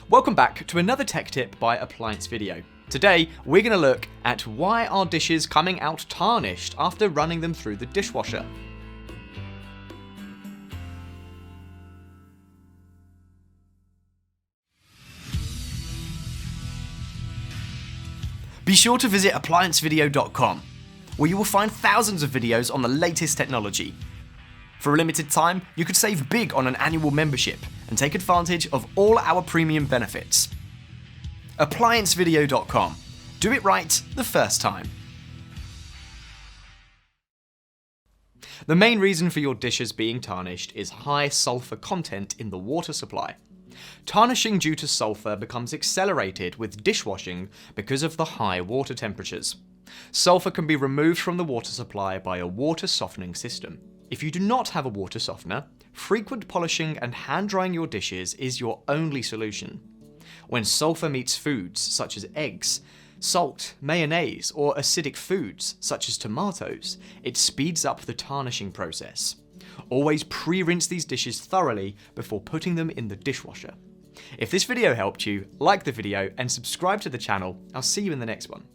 Welcome back to another tech tip by Appliance Video. Today, we're going to look at why are dishes coming out tarnished after running them through the dishwasher. Be sure to visit ApplianceVideo.com, where you will find thousands of videos on the latest technology. For a limited time, you could save big on an annual membership and take advantage of all our premium benefits. ApplianceVideo.com. Do it right the first time. The main reason for your dishes being tarnished is high sulfur content in the water supply. Tarnishing due to sulfur becomes accelerated with dishwashing because of the high water temperatures. Sulfur can be removed from the water supply by a water softening system. If you do not have a water softener, frequent polishing and hand drying your dishes is your only solution. When sulfur meets foods such as eggs, salt, mayonnaise, or acidic foods such as tomatoes, it speeds up the tarnishing process. Always pre-rinse these dishes thoroughly before putting them in the dishwasher. If this video helped you, like the video and subscribe to the channel. I'll see you in the next one.